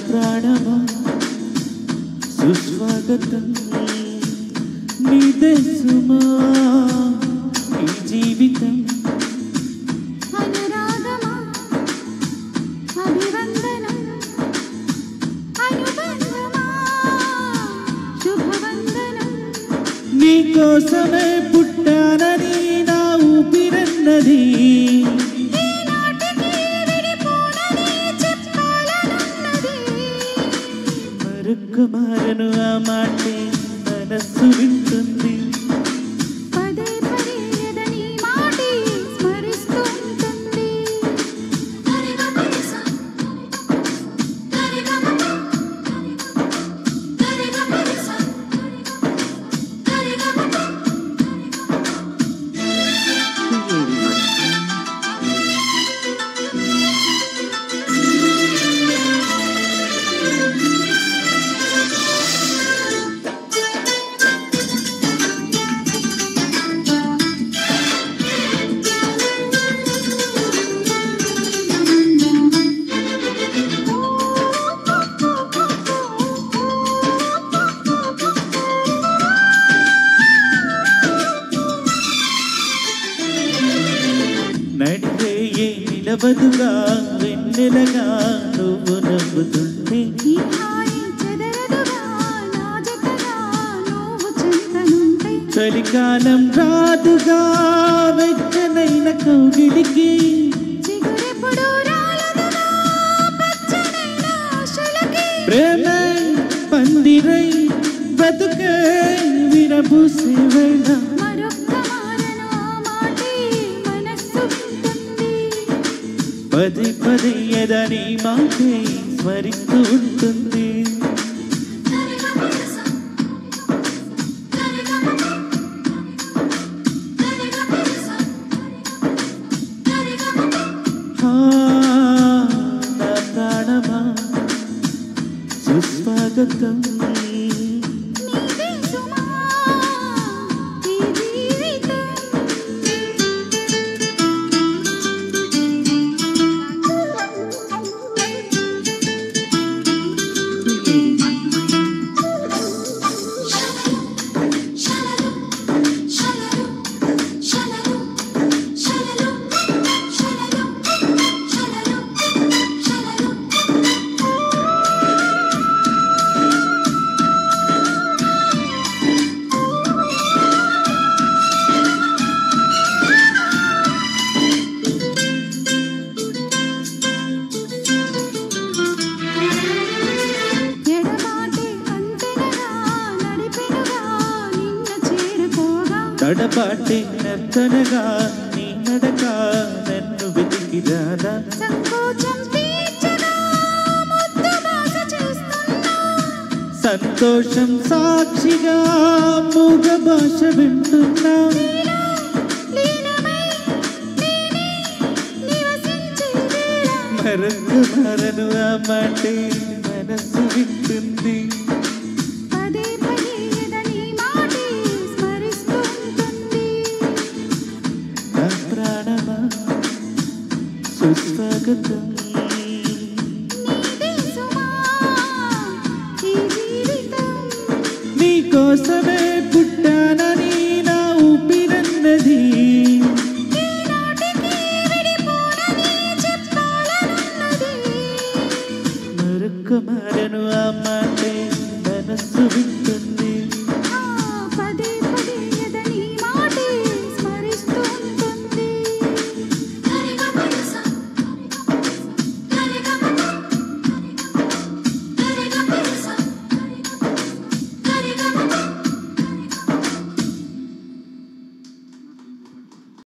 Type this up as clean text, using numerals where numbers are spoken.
ప్రాణమా సుస్వాగతం నీదే సుమా ఈ జీవితం అనురాగమా అభివందనం అనుబంధమా శుభవందనం నీకోసమే పుట్టానని నా ఊపిరన్నది మరొక్కమారను ఆ మాటే మనస్సు వింటుంది పదే పదే ఎదని మాటే స్మరిస్తూ ఉంటుంది నడిరేయే నిలబదుగా వెన్నెలగా నువ్వు నవ్వుతుంది ఈ హాయి చెదరదుగా నా జతగా నువ్వు చెంతనుంటే చలికాలం రాదుగా వెచ్చనైన కౌగిలికి చిగురెప్పుడు రాలదుగా పచ్చనైన ఆశలకి ప్రేమే పందిరై బతుకే విరబూసే వేళ మరొక్క మారను ఆ మాటే మనస్సు వింటుంది పదే పదే ఎదని మాటే స్మరిస్తూ ఉంటుంది నా ప్రాణమా సుస్వాగతం నీదే సుమా ఈ జీవితం ఎడబాటే అంతెనగా నడిపెనుగా నిన్ను చేరుకోగా తడబాటి నర్తనగా నీ నడక నన్ను వెతికిరాదా సంకోచం తీర్చగా ముద్దు బాస చేస్తున్నా సంతోషం సాక్షిగా మూగ భాష వింటున్నా నీలో లీనమై నేనే నివసించే వేళ మరొక్క మరను ఆ మాటే మనస్సు వింటుంది